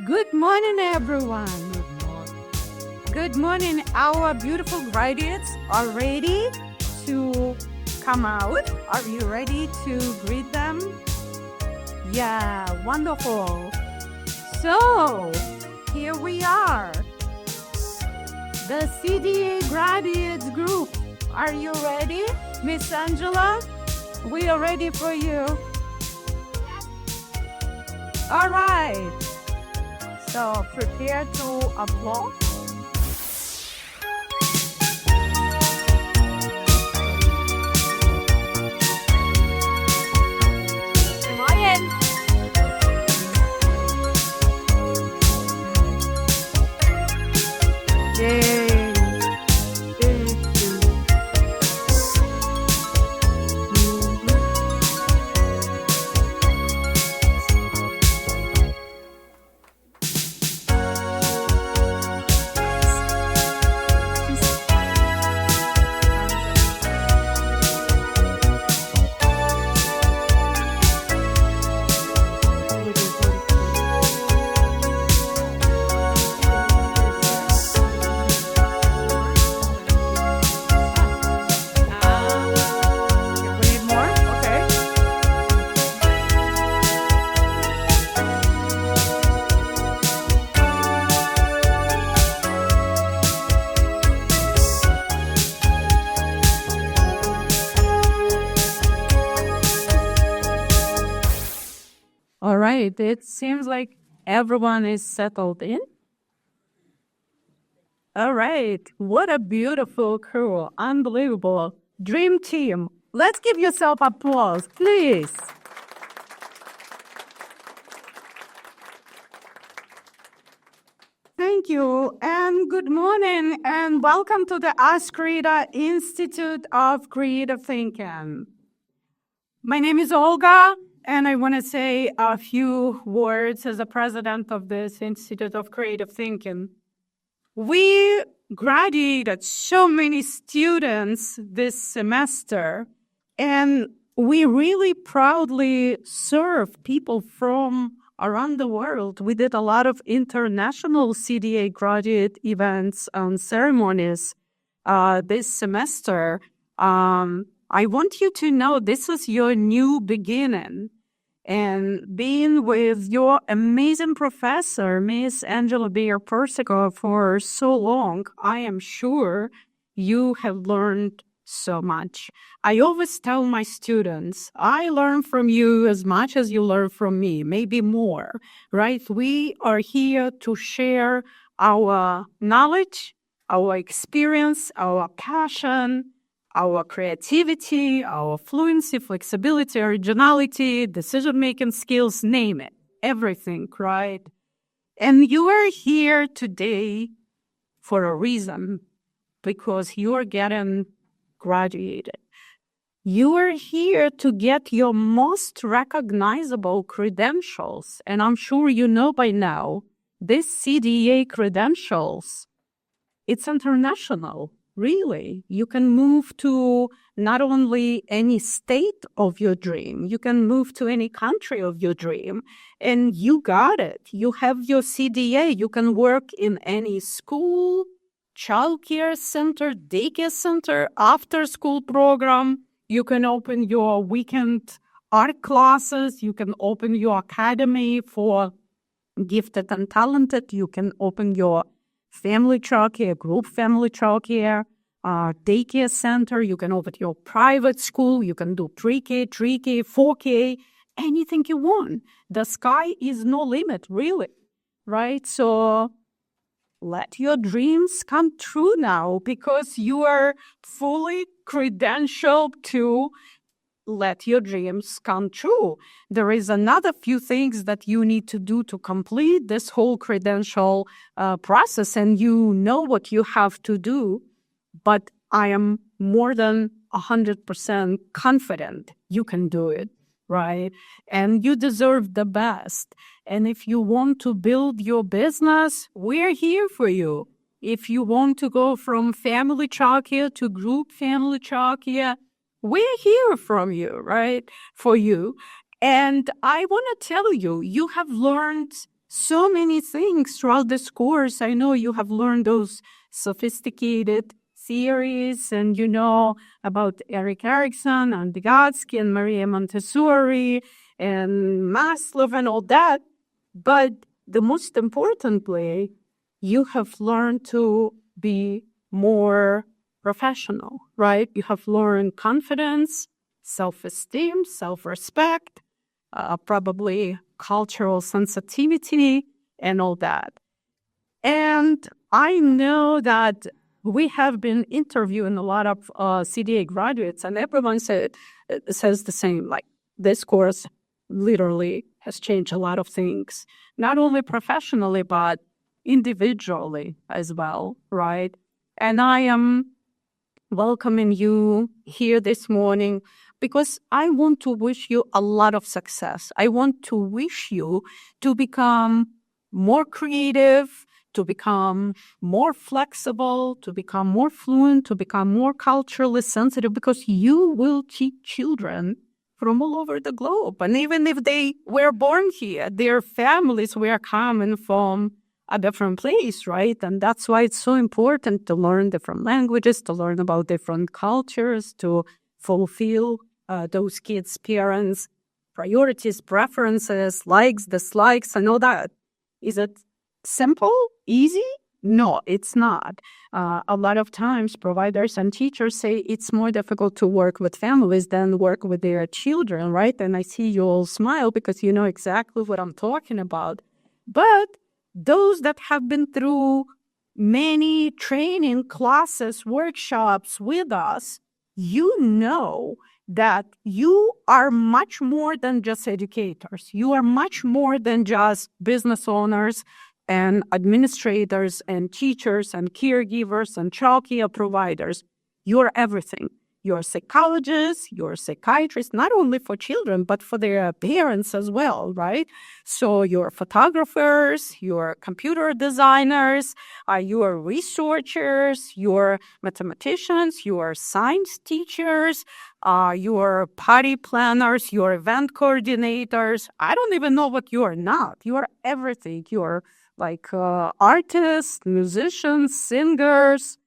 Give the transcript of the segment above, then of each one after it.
Good morning, everyone. Good morning. Our beautiful graduates are ready to come out. Are you ready to greet them? Yeah, wonderful. So, here we are. The CDA graduates group. Are you ready, Miss Angela? We are ready for you. All right. So prepare to applaud. Yay. All right, it seems like everyone is settled in. All right, what a beautiful crew. Unbelievable. Dream team. Let's give yourself applause, please. Thank you, and good morning, and welcome to the OZCREDO Institute of Creative Thinking. My name is Olga, and I want to say a few words as the president of this Institute of Creative Thinking. We graduated so many students this semester, and we really proudly serve people from around the world. We did a lot of international CDA graduate events and ceremonies this semester. I want you to know this is your new beginning. And being with your amazing professor, Miss Angela Bayer-Persico, for so long, I am sure you have learned so much. I always tell my students, I learn from you as much as you learn from me, maybe more, right? We are here to share our knowledge, our experience, our passion, our creativity, our fluency, flexibility, originality, decision-making skills, name it, everything, right? And you are here today for a reason, because you are getting graduated. You are here to get your most recognizable credentials. And I'm sure you know by now, this CDA credentials, it's international. Really, you can move to not only any state of your dream, you can move to any country of your dream, and you got it. You have your CDA. You can work in any school, childcare center, daycare center, after-school program. You can open your weekend art classes. You can open your academy for gifted and talented. You can open your family childcare, group family childcare, daycare center. You can open your private school. You can do pre-K, 3K, 4K, anything you want. The sky is no limit, really, right? So let your dreams come true now, because you are fully credentialed to let your dreams come true. There is another few things that you need to do to complete this whole credential process, and you know what you have to do, but I am more than 100% confident you can do it, right? And you deserve the best. And if you want to build your business, we're here for you. If you want to go from family childcare to group family childcare, we're here from you, right? For you. And I want to tell you, you have learned so many things throughout this course. I know you have learned those sophisticated theories, and you know about Erik Erikson and Vygotsky and Maria Montessori and Maslow and all that. But the most importantly, you have learned to be more professional, right? You have learned confidence, self-esteem, self-respect, probably cultural sensitivity, and all that. And I know that we have been interviewing a lot of CDA graduates, and everyone says the same. Like, this course literally has changed a lot of things, not only professionally, but individually as well, right? And I am welcoming you here this morning because I want to wish you a lot of success. I want to wish you to become more creative, to become more flexible, to become more fluent, to become more culturally sensitive, because you will teach children from all over the globe. And even if they were born here, their families were coming from a different place, right? And that's why it's so important to learn different languages, to learn about different cultures, to fulfill those kids' parents' priorities, preferences, likes, dislikes, and all that. Is it simple, easy? No, it's not. A lot of times providers and teachers say it's more difficult to work with families than work with their children, right? And I see you all smile because you know exactly what I'm talking about. But those that have been through many training classes, workshops with us, you know that you are much more than just educators. You are much more than just business owners and administrators and teachers and caregivers and childcare providers. You're everything. You're psychologists, you're psychiatrists, not only for children, but for their parents as well, right? So you're photographers, you're computer designers, you're researchers, you're mathematicians, you're science teachers, you're party planners, you're event coordinators. I don't even know what you're not. You're everything. You're like artists, musicians, singers.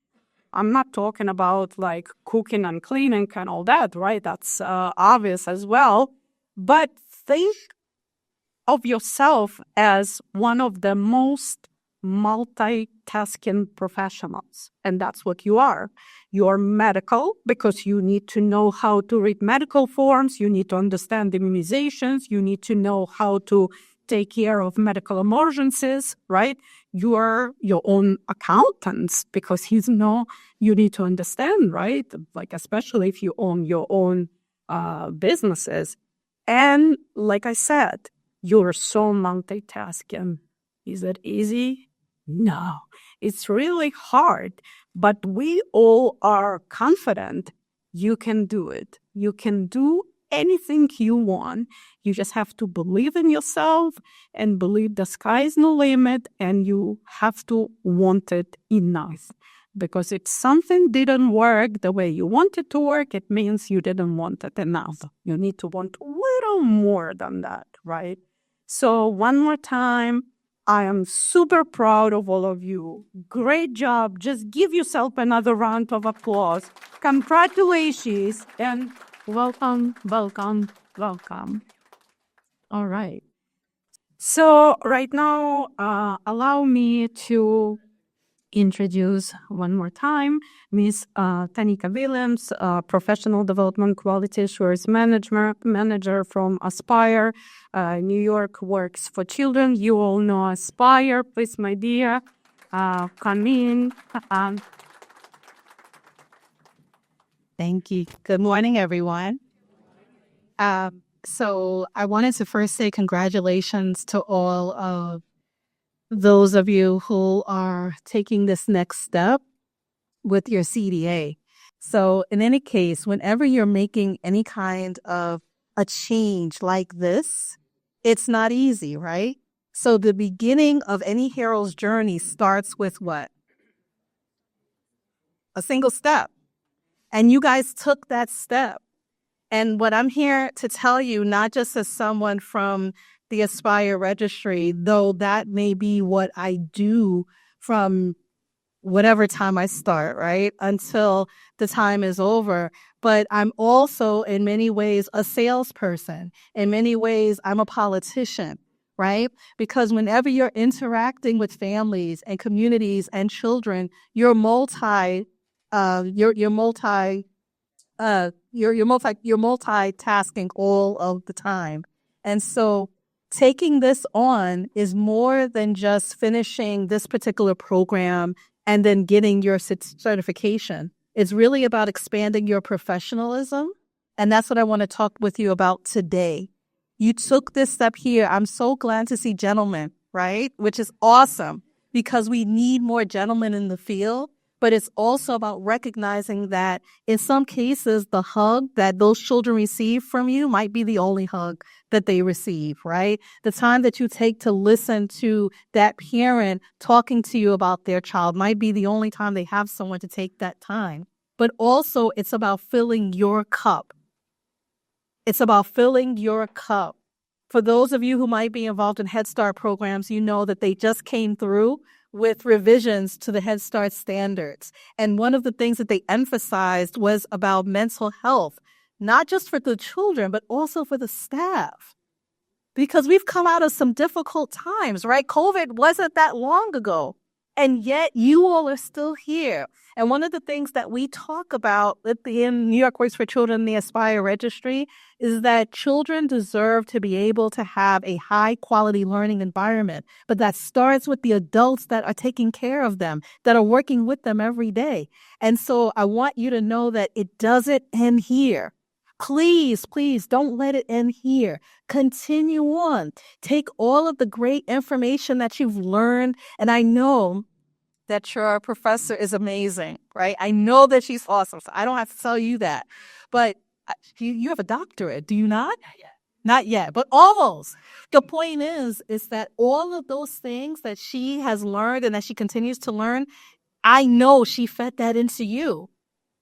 I'm not talking about like cooking and cleaning and all that, right? That's obvious as well. But think of yourself as one of the most multitasking professionals. And that's what you are. You're medical because you need to know how to read medical forms. You need to understand immunizations. You need to know how to take care of medical emergencies, right? You are your own accountants because you need to understand, right? Like, especially if you own your own businesses. And like I said, you're so multitasking. Is it easy? No, it's really hard, but we all are confident you can do it. You can do anything you want. You just have to believe in yourself and believe the sky is no limit, and you have to want it enough. Because if something didn't work the way you want it to work, it means you didn't want it enough. You need to want a little more than that, right? So one more time, I am super proud of all of you. Great job. Just give yourself another round of applause. Congratulations and welcome, welcome, welcome. All right. So right now, allow me to introduce one more time Ms. Tanika Willems, Professional Development Quality Assurance Manager from Aspire, New York, works for children. You all know Aspire. Please, my dear, come in. Thank you. Good morning, everyone. So I wanted to first say congratulations to all of those of you who are taking this next step with your CDA. So in any case, whenever you're making any kind of a change like this, it's not easy, right? So the beginning of any hero's journey starts with what? A single step. And you guys took that step. And what I'm here to tell you, not just as someone from the Aspire registry, though that may be what I do from whatever time I start, right? Until the time is over. But I'm also in many ways a salesperson. In many ways, I'm a politician, right? Because whenever you're interacting with families and communities and children, you're you're multitasking all of the time. And so taking this on is more than just finishing this particular program and then getting your certification. It's really about expanding your professionalism. And that's what I want to talk with you about today. You took this step here. I'm so glad to see gentlemen, right? Which is awesome because we need more gentlemen in the field. But it's also about recognizing that in some cases, the hug that those children receive from you might be the only hug that they receive, right? The time that you take to listen to that parent talking to you about their child might be the only time they have someone to take that time. But also, it's about filling your cup. It's about filling your cup. For those of you who might be involved in Head Start programs, you know that they just came through with revisions to the Head Start standards. And one of the things that they emphasized was about mental health, not just for the children, but also for the staff. Because we've come out of some difficult times, right? COVID wasn't that long ago. And yet you all are still here. And one of the things that we talk about in New York Voice for Children, the Aspire Registry, is that children deserve to be able to have a high quality learning environment. But that starts with the adults that are taking care of them, that are working with them every day. And so I want you to know that it doesn't end here. Please, please don't let it end here. Continue on. Take all of the great information that you've learned. And I know that your professor is amazing, right? I know that she's awesome. So I don't have to tell you that. But you have a doctorate, do you not? Not yet. Not yet, but almost. The point is that all of those things that she has learned and that she continues to learn, I know she fed that into you.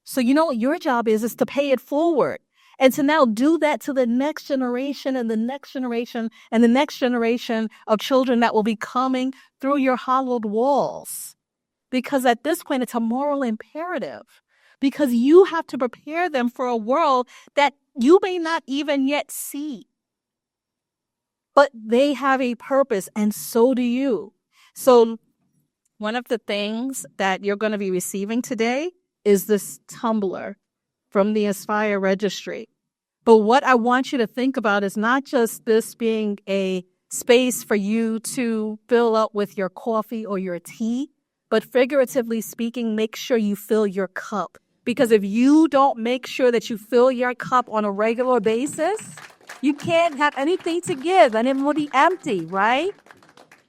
So you know what your job is to pay it forward. And to now do that to the next generation and the next generation and the next generation of children that will be coming through your hollowed walls. Because at this point, it's a moral imperative. Because you have to prepare them for a world that you may not even yet see. But they have a purpose, and so do you. So one of the things that you're going to be receiving today is this tumbler from the Aspire Registry. But what I want you to think about is not just this being a space for you to fill up with your coffee or your tea, but figuratively speaking, make sure you fill your cup. Because if you don't make sure that you fill your cup on a regular basis, you can't have anything to give and it will be empty, right?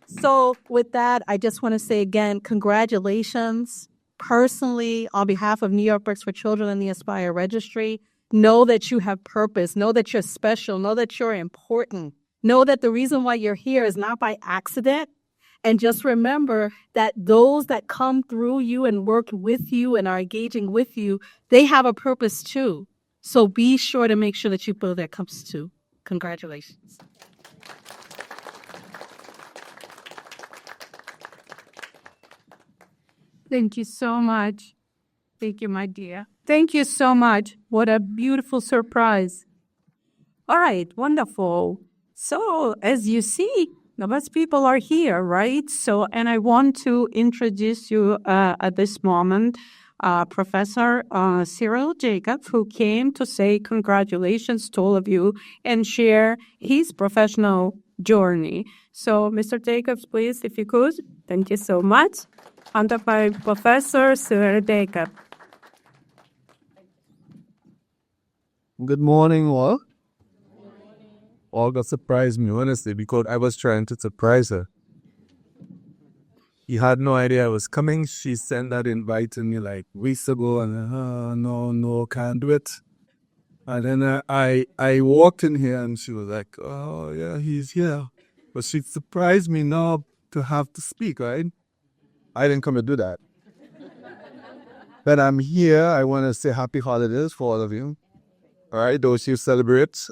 So with that, I just want to say again, congratulations. Personally, on behalf of New York Books for Children and the Aspire Registry, know that you have purpose. Know that you're special. Know that you're important. Know that the reason why you're here is not by accident. And just remember that those that come through you and work with you and are engaging with you, they have a purpose too. So be sure to make sure that you fill their cups too. Congratulations. Thank you so much. Thank you, my dear. Thank you so much. What a beautiful surprise. All right, wonderful. So as you see, the best people are here, right? So, and I want to introduce you at this moment, Professor Cyril Jacob, who came to say congratulations to all of you and share his professional journey. So, Mr. Jacobs, please, if you could. Thank you so much. Under by Professor Cyril Jacob. Good morning, all. Olga surprised me, honestly, because I was trying to surprise her. He had no idea I was coming. She sent that invite to me like weeks ago, and no, can't do it. And then I walked in here, and she was like, oh, yeah, he's here. But she surprised me now to have to speak, right? I didn't come to do that. But I'm here. I want to say happy holidays for all of you. All right, those who celebrate.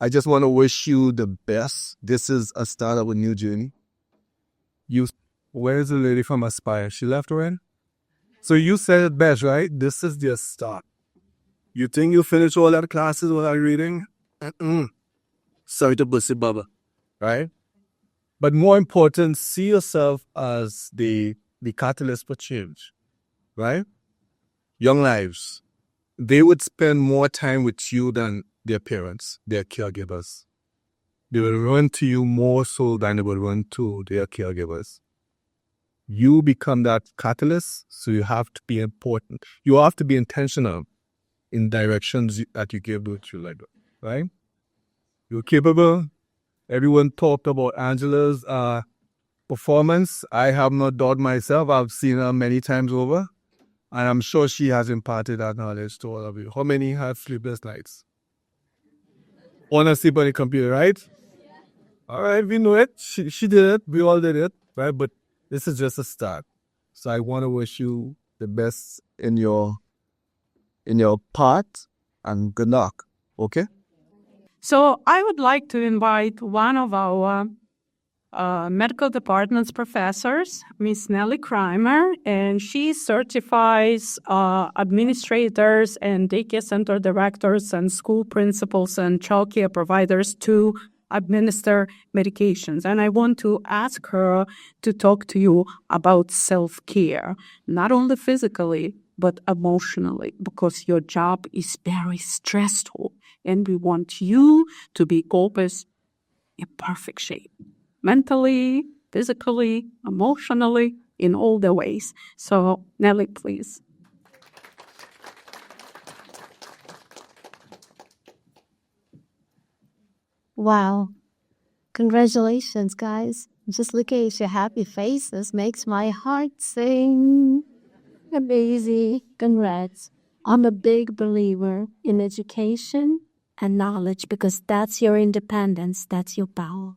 I just want to wish you the best. This is a start of a new journey. Where's the lady from Aspire? She left already? So you said it best, right? This is the start. You think you finish all that classes without reading? Sorry to bust it, Baba. Right? But more important, see yourself as the catalyst for change. Right? Young lives. They would spend more time with you than their parents, their caregivers. They will run to you more so than they will run to their caregivers. You become that catalyst, so you have to be important. You have to be intentional in directions that you give to your life, right? You're capable. Everyone talked about Angela's performance. I have not doubt myself. I've seen her many times over. And I'm sure she has imparted that knowledge to all of you. How many have sleepless nights? Want to sleep on the computer, right? All right, we know it. She did it. We all did it, right? But this is just a start. So I want to wish you the best in your part and good luck. Okay? So I would like to invite one of our medical department's professors, Miss Nellie Kramer, and she certifies administrators and daycare center directors and school principals and childcare providers to administer medications. And I want to ask her to talk to you about self-care, not only physically, but emotionally, because your job is very stressful. And we want you to be always in perfect shape, mentally, physically, emotionally, in all the ways. So, Nellie, please. Wow. Congratulations, guys. Just looking at your happy faces makes my heart sing. Amazing. Congrats. I'm a big believer in education and knowledge because that's your independence, that's your power.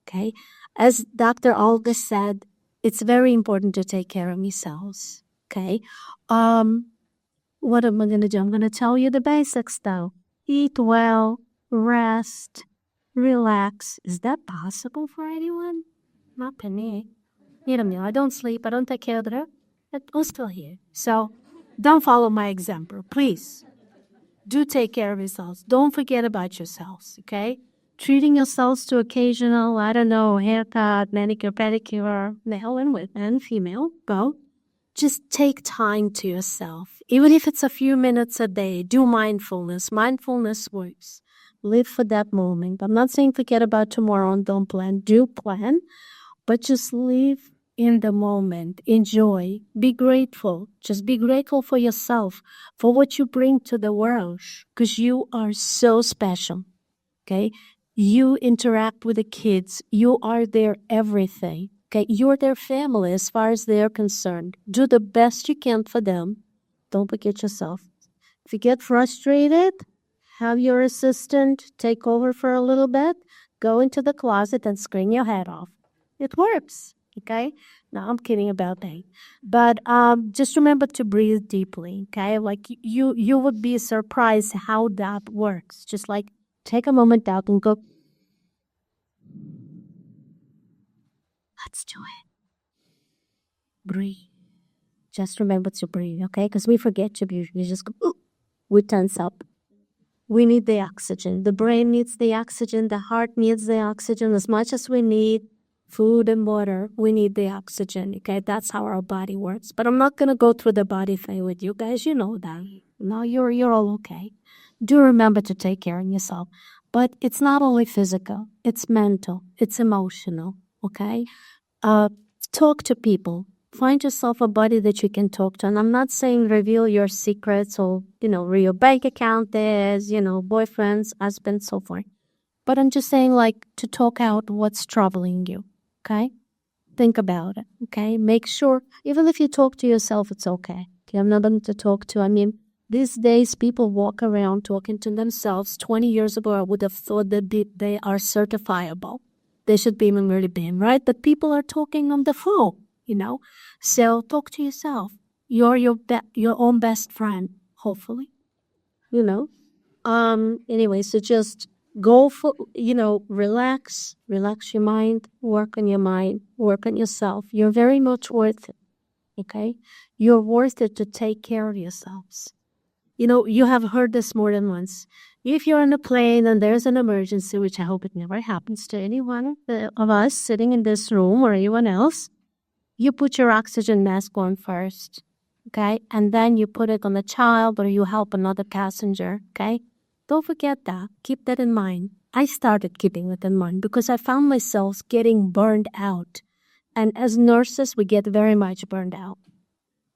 Okay? As Dr. Olga said, it's very important to take care of yourselves. Okay? What am I going to do? I'm going to tell you the basics though. Eat well, rest, relax. Is that possible for anyone? Not for me. You know, I don't sleep. I don't take care of it. I'm still here. So don't follow my example, please. Do take care of yourselves. Don't forget about yourselves, okay? Treating yourselves to occasional, I don't know, haircut, manicure, pedicure, male and female, both. Just take time to yourself. Even if it's a few minutes a day, do mindfulness. Mindfulness works. Live for that moment. I'm not saying forget about tomorrow and don't plan. Do plan, but just live in the moment. Enjoy. Be grateful. Just be grateful for yourself, for what you bring to the world, because you are so special. Okay? You interact with the kids. You are their everything. Okay? You're their family as far as they're concerned. Do the best you can for them. Don't forget yourself. If you get frustrated, have your assistant take over for a little bit. Go into the closet and scream your head off. It works. Okay? No, I'm kidding about that. But just remember to breathe deeply. Okay? Like you would be surprised how that works. Just like take a moment out and go, let's do it. Breathe. Just remember to breathe, okay? Because we forget to breathe. We just go, ooh, we tense up. We need the oxygen. The brain needs the oxygen. The heart needs the oxygen. As much as we need food and water, we need the oxygen, okay? That's how our body works. But I'm not going to go through the body thing with you guys. You know that. No, you're all okay. Do remember to take care of yourself. But it's not only physical. It's mental. It's emotional, okay? Talk to people. Find yourself a buddy that you can talk to. And I'm not saying reveal your secrets or, where your bank account is, boyfriends, husbands, so forth. But I'm just saying, like, to talk out what's troubling you, okay? Think about it, okay? Make sure, even if you talk to yourself, it's okay. Okay, I'm not going to talk to, these days people walk around talking to themselves. 20 years ago, I would have thought that they are certifiable. They should be really being, right? But people are talking on the phone. So talk to yourself. You're your own best friend, hopefully. Anyway, so just Go for, relax your mind, work on your mind, work on yourself. You're very much worth it. Okay? You're worth it to take care of yourselves. You have heard this more than once. If you're on a plane and there's an emergency, which I hope it never happens to anyone of us sitting in this room or anyone else, you put your oxygen mask on first, okay? And then you put it on the child or you help another passenger, okay? Don't forget that. Keep that in mind. I started keeping it in mind because I found myself getting burned out. And as nurses, we get very much burned out.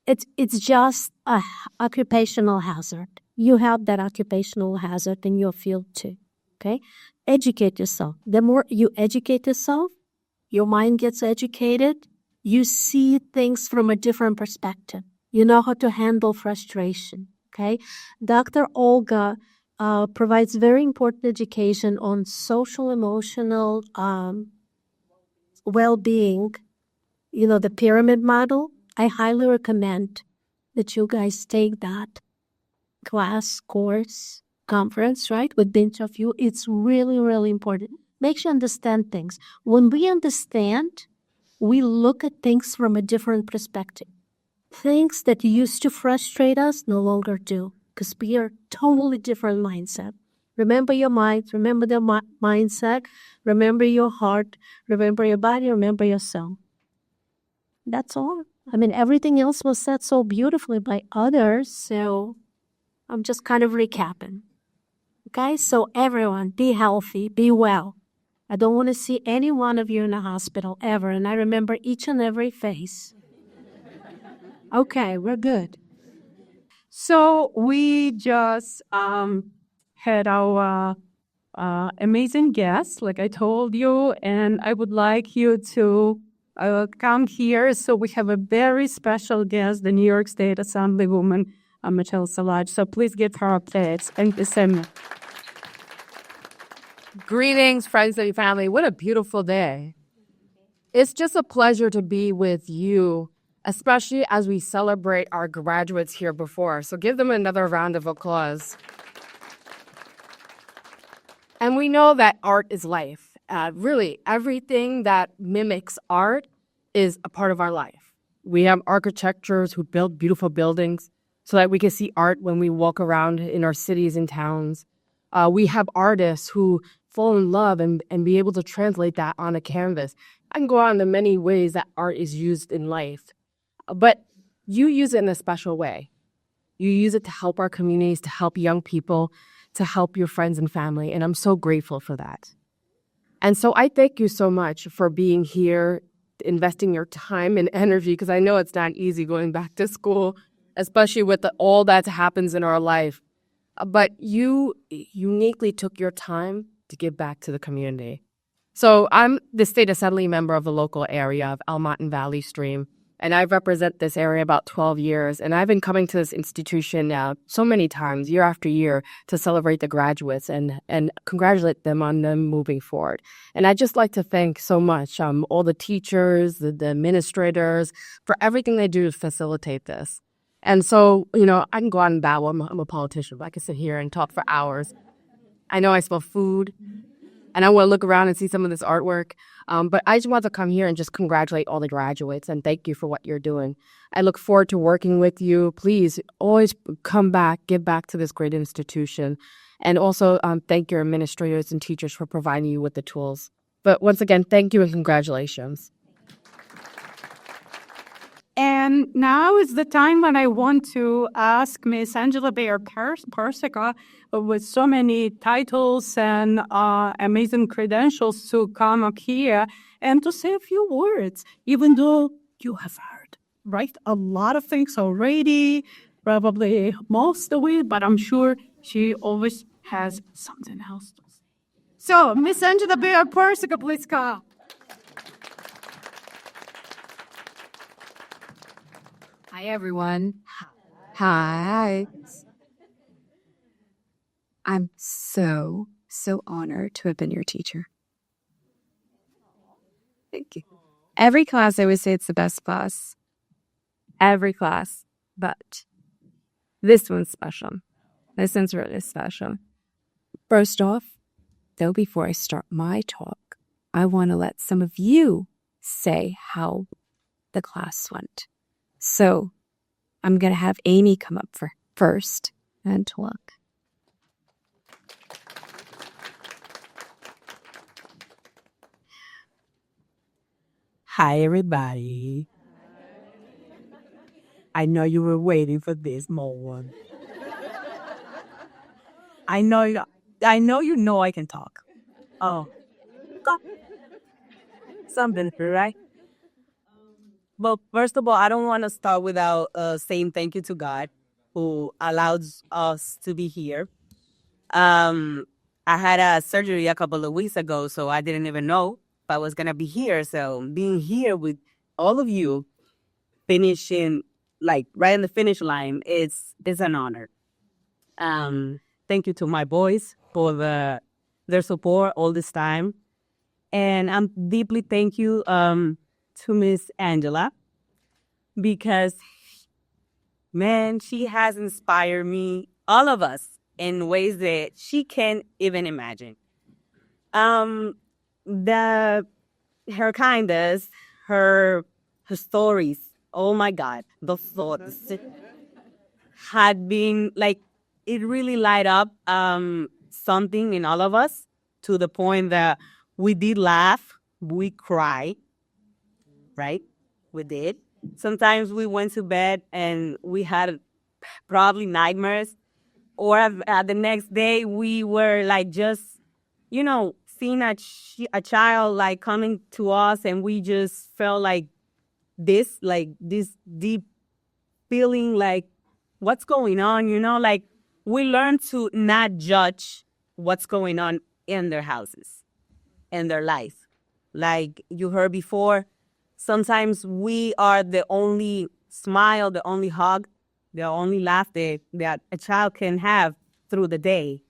It's just a occupational hazard. You have that occupational hazard in your field too, okay? Educate yourself. The more you educate yourself, your mind gets educated. You see things from a different perspective. You know how to handle frustration, okay? Dr. Olga provides very important education on social emotional well-being, the pyramid model. I highly recommend that you guys take that class, course, conference, right? With bunch of you. It's really, really important. Makes you understand things. When we understand, we look at things from a different perspective. Things that used to frustrate us no longer do because we are totally different mindset. Remember your mind, remember the mindset, remember your heart, remember your body, remember your soul. That's all. I mean, everything else was said so beautifully by others, so I'm just kind of recapping. Okay, so everyone, be healthy, be well. I don't want to see any one of you in a hospital ever, and I remember each and every face. Okay, we're good. So we just had our amazing guest, like I told you, and I would like you to come here. So we have a very special guest, the New York State Assemblywoman, Michelle Salaj. So please give her a place. Thank you so much. Greetings, friends and family. What a beautiful day. It's just a pleasure to be with you, especially as we celebrate our graduates here before. So give them another round of applause. And we know that art is life. Really, everything that mimics art is a part of our life. We have architectures who build beautiful buildings so that we can see art when we walk around in our cities and towns. We have artists who fall in love and be able to translate that on a canvas. I can go on the many ways that art is used in life, but you use it in a special way. You use it to help our communities, to help young people, to help your friends and family, and I'm so grateful for that. And so I thank you so much for being here, investing your time and energy, because I know it's not easy going back to school, especially with all that happens in our life. But you uniquely took your time to give back to the community. So I'm the state assembly member of the local area of Almont and Valley Stream, and I represent this area about 12 years. And I've been coming to this institution so many times, year after year, to celebrate the graduates and congratulate them on them moving forward. And I'd just like to thank so much all the teachers, the administrators, for everything they do to facilitate this. And so, I can go out and babble. I'm a politician, but I can sit here and talk for hours. I know I smell food, and I want to look around and see some of this artwork. But I just want to come here and just congratulate all the graduates and thank you for what you're doing. I look forward to working with you. Please always come back, give back to this great institution. And also thank your administrators and teachers for providing you with the tools. But once again, thank you and congratulations. And now is the time when I want to ask Miss Angela Bayer-Persica, with so many titles and amazing credentials, to come up here and to say a few words, even though you have heard, right, a lot of things already, probably most of it, but I'm sure she always has something else to say. So, Miss Angela Bayer-Persica, please come. Hi, everyone. Hi. I'm so honored to have been your teacher. Thank you. Every class, I always say it's the best class. Every class. But this one's special. This one's really special. First off, Though before I start my talk, I want to let some of you say how the class went. So I'm going to have Amy come up first and talk. Hi, everybody. I know you were waiting for this moment. I know you know I can talk. Oh, something, right? Well, first of all, I don't want to start without saying thank you to God who allows us to be here. I had a surgery a couple of weeks ago, so I didn't even know if I was going to be here. So being here with all of you, finishing like right in the finish line, is an honor. Thank you to my boys for their support all this time. And I'm deeply thank you to Miss Angela because, man, she has inspired me, all of us, in ways that she can't even imagine. The her kindness, her stories. Oh my God, the thoughts had been like it really light up something in all of us to the point that we did laugh, we cry, right? We did. Sometimes we went to bed and we had probably nightmares, or the next day we were like just, seeing a child like coming to us, and we just felt like this deep feeling like what's going on, like we learn to not judge what's going on in their houses, in their life. Like you heard before, sometimes we are the only smile, the only hug, the only laugh that a child can have through the day.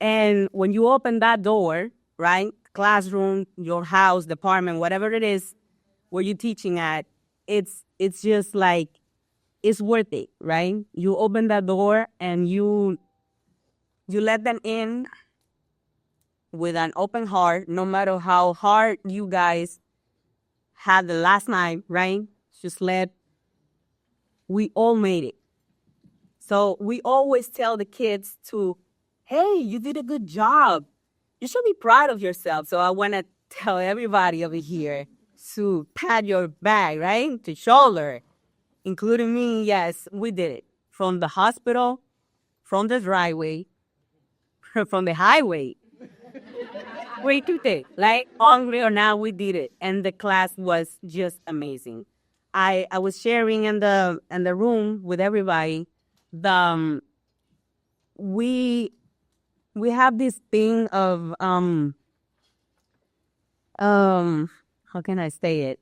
And when you open that door, right, classroom, your house, department, whatever it is where you're teaching at, it's just like it's worth it, right? You open that door and you let them in with an open heart, no matter how hard you guys had the last night, right? Just we all made it. So we always tell the kids to, hey, you did a good job. You should be proud of yourself. So I want to tell everybody over here to pat your back, right? To shoulder, including me. Yes, we did it. From the hospital, from the driveway, from the highway. We did it. Like, hungry or not, we did it. And the class was just amazing. I was sharing in the room with everybody. We have this thing of how can I say it?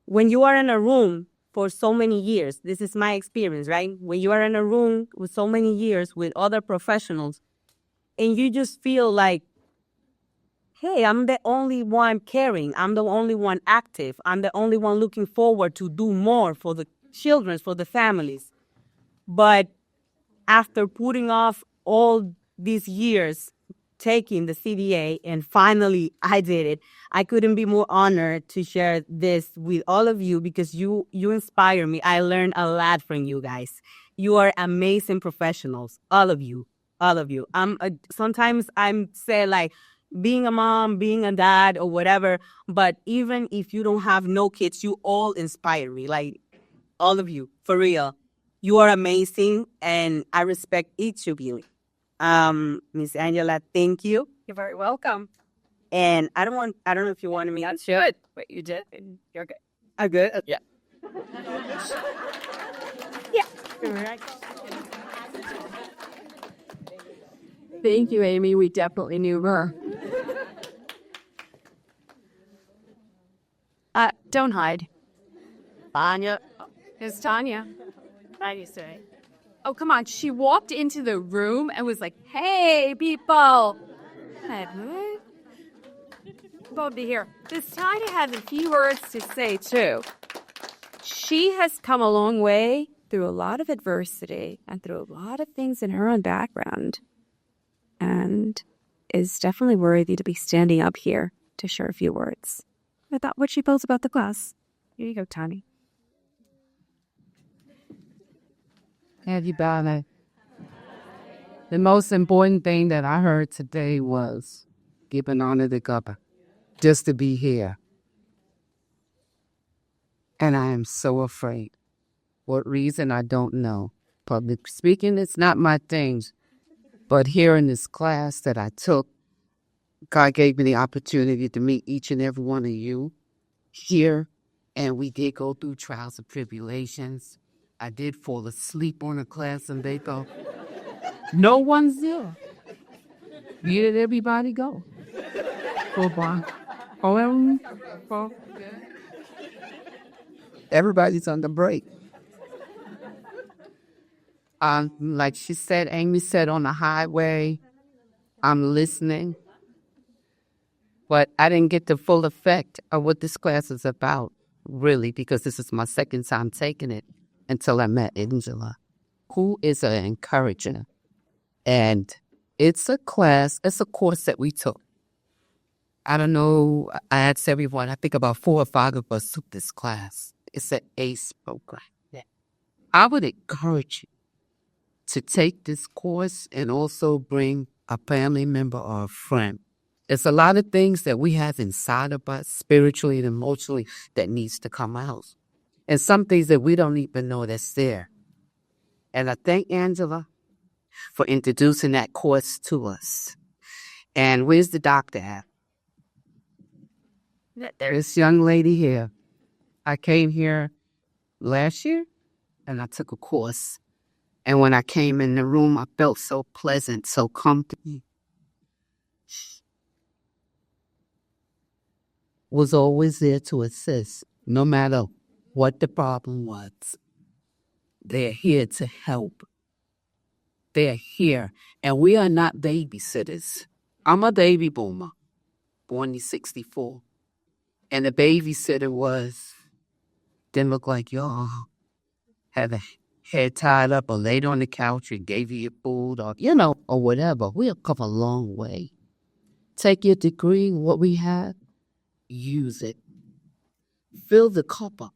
When you are in a room for so many years, this is my experience, right? When you are in a room with so many years with other professionals, and you just feel like, hey, I'm the only one caring. I'm the only one active. I'm the only one looking forward to do more for the children, for the families. But after putting off all these years, taking the CDA, and finally I did it, I couldn't be more honored to share this with all of you because you inspire me. I learned a lot from you guys. You are amazing professionals, all of you, all of you. Sometimes I'm say like being a mom, being a dad, or whatever. But even if you don't have no kids, you all inspire me. Like all of you, for real. You are amazing, and I respect each of you. Miss Angela, thank you. You're very welcome. And I don't know if you wanted me. That's good. What you did, and you're good. I'm good. Yeah. Yeah. Thank you, Amy. We definitely knew her. Don't hide. Tanya. It's Tanya. How do you say? Oh, come on. She walked into the room and was like, hey, people. What? Both be here. This Tanya has a few words to say, too. She has come a long way through a lot of adversity and through a lot of things in her own background. And is definitely worthy to be standing up here to share a few words about what she feels about the class. Here you go, Tani. Everybody. The most important thing that I heard today was giving honor to God, just to be here. And I am so afraid. What reason, I don't know. Public speaking is not my thing. But here in this class that I took, God gave me the opportunity to meet each and every one of you here. And we did go through trials and tribulations. I did fall asleep on a class and they thought, no one's there. Where did everybody go? Everybody's on the break. Like she said, Amy said, on the highway, I'm listening. But I didn't get the full effect of what this class is about, really, because this is my second time taking it until I met Angela, who is an encourager. And it's a course that we took. I don't know, I asked everyone, I think about 4 or 5 of us took this class. It's an ACE program. I would encourage you to take this course and also bring a family member or a friend. There's a lot of things that we have inside of us, spiritually and emotionally, that needs to come out. And some things that we don't even know that's there. And I thank Angela for introducing that course to us. And where's the doctor at? There's this young lady here. I came here last year and I took a course. And when I came in the room, I felt so pleasant, so comfortable. Was always there to assist, no matter what the problem was. They're here to help. They're here, and we are not babysitters. I'm a baby boomer, born in 64. And the babysitter didn't look like y'all. Had a head tied up or laid on the couch and gave you your food or, or whatever. We'll come a long way. Take your degree, what we have, use it. Fill the cup up.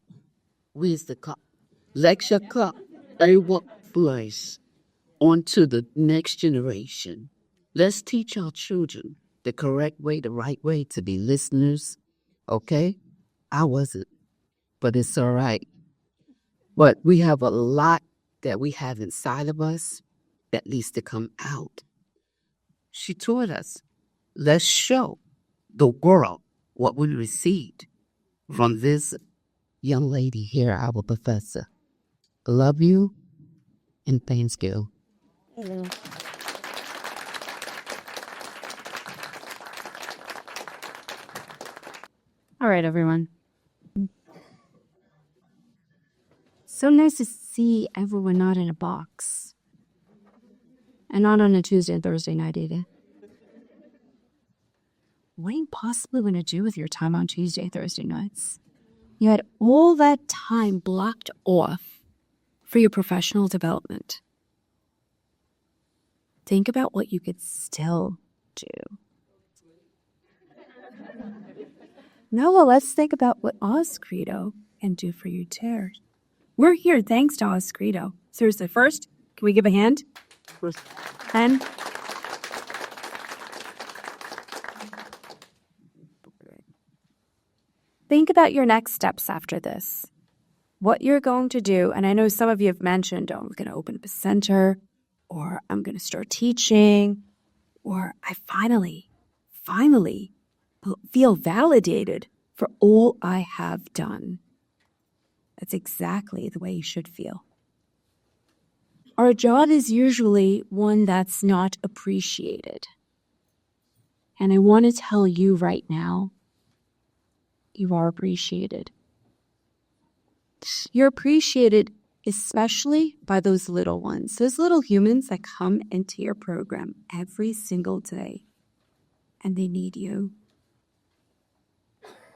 Where's the cup? Lecture cup. They will place onto the next generation. Let's teach our children the correct way, the right way to be listeners. Okay? I wasn't, but it's all right. But we have a lot that we have inside of us that needs to come out. She taught us, let's show the world what we received from this young lady here, our professor. Love you and thank you. Hello. All right, everyone. So nice to see everyone not in a box. And not on a Tuesday and Thursday night either. What are you possibly going to do with your time on Tuesday and Thursday nights? You had all that time blocked off for your professional development. Think about what you could still do. Now, well, let's think about what OZCREDO can do for you too. We're here thanks to OZCREDO. Seriously, first, can we give a hand? And think about your next steps after this. What you're going to do, and I know some of you have mentioned, oh, I'm going to open up a center, or I'm going to start teaching, or I finally feel validated for all I have done. That's exactly the way you should feel. Our job is usually one that's not appreciated. And I want to tell you right now, you are appreciated. You're appreciated especially by those little ones, those little humans that come into your program every single day. And they need you.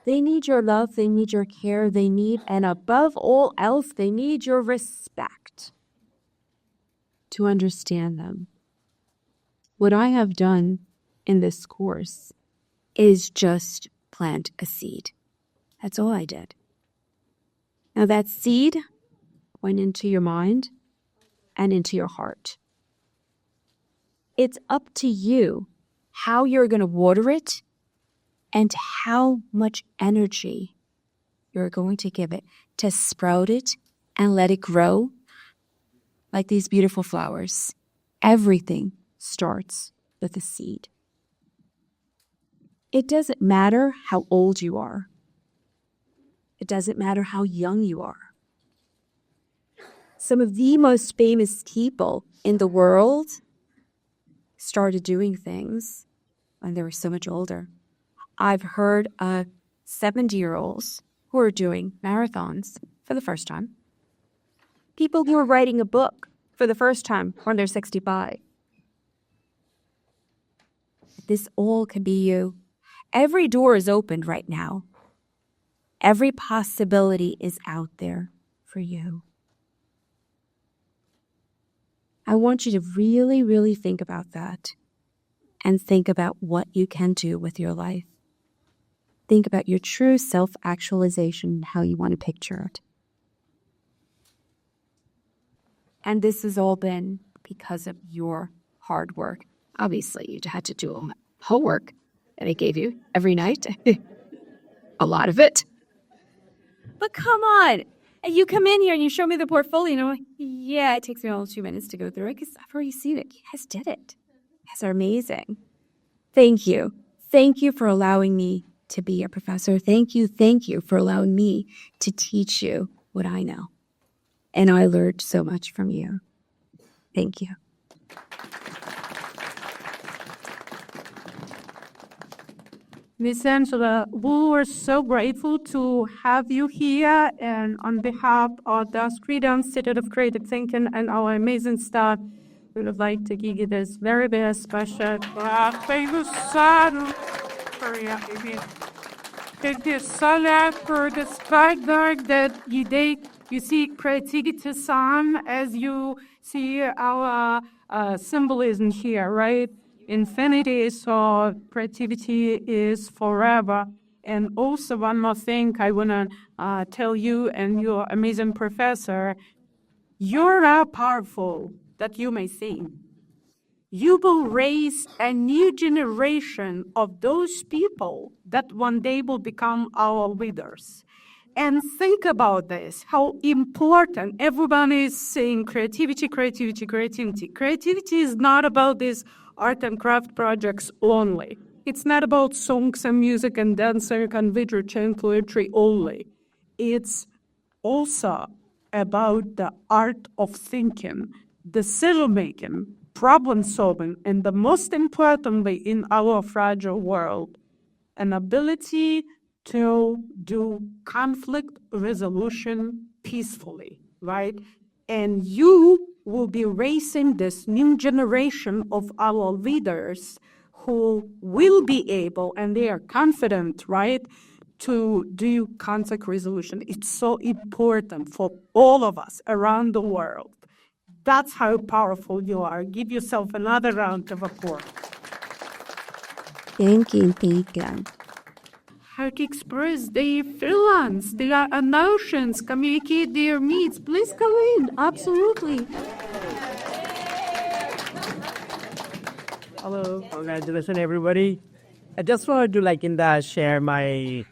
They need your love, they need your care, and above all else, they need your respect to understand them. What I have done in this course is just plant a seed. That's all I did. Now that seed went into your mind and into your heart. It's up to you how you're going to water it and how much energy you're going to give it to sprout it and let it grow like these beautiful flowers. Everything starts with a seed. It doesn't matter how old you are. It doesn't matter how young you are. Some of the most famous people in the world started doing things when they were so much older. I've heard of 70-year-olds who are doing marathons for the first time. People who are writing a book for the first time when they're 65. This all can be you. Every door is opened right now. Every possibility is out there for you. I want you to really, really think about that and think about what you can do with your life. Think about your true self-actualization and how you want to picture it. And this has all been because of your hard work. Obviously, you had to do all that homework that I gave you every night. A lot of it. But come on. You come in here and you show me the portfolio and I'm like, yeah, it takes me all 2 minutes to go through it because I've already seen it. You guys did it. You guys are amazing. Thank you. Thank you for allowing me to be a professor. Thank you for allowing me to teach you what I know. And I learned so much from you. Thank you. Miss Angela, we were so grateful to have you here, and on behalf of the OZCREDO Institute of Creative Thinking and our amazing staff, we would like to give you this very, very special famous song for you. Thank you so much for the fact that you see creativity song as you see our symbolism here, right? Infinity, so creativity is forever. And also one more thing I want to tell you and your amazing professor, you're not powerful that you may think. You will raise a new generation of those people that one day will become our leaders. And think about this, how important everyone is saying creativity, creativity, creativity. Creativity is not about these art and craft projects only. It's not about songs and music and dancing and literature and poetry only. It's also about the art of thinking, decision-making, problem-solving, and the most importantly in our fragile world, an ability to do conflict resolution peacefully, right? And you will be raising this new generation of our leaders who will be able, and they are confident, right, to do conflict resolution. It's so important for all of us around the world. That's how powerful you are. Give yourself another round of applause. Thank you. How to express their feelings, their emotions, communicate their needs. Please come in. Absolutely. Hello, congratulations, everybody. I just wanted to share my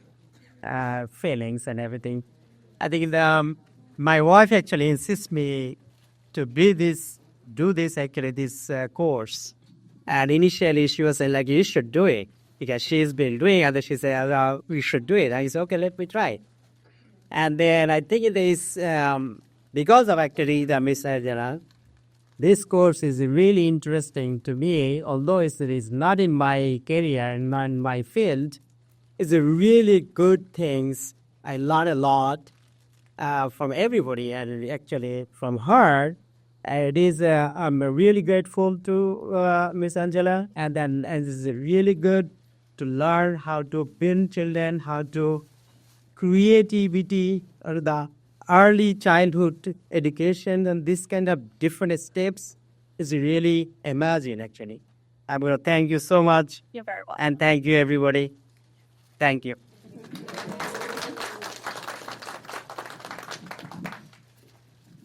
feelings and everything. I think my wife actually insists me to do this course. And initially she was saying you should do it because she's been doing it. And she said, we should do it. And I said, okay, let me try. And then I think it is because of actually the Miss Angela, this course is really interesting to me, although it is not in my career and not in my field. It's a really good things. I learned a lot from everybody, and actually from her. It is. I'm really grateful to Miss Angela, and it's really good to learn how to build children, how to creativity or the early childhood education, and this kind of different steps is really amazing actually. I'm going to thank you so much. You're very welcome. And thank you, everybody. Thank you.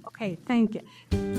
Okay, thank you.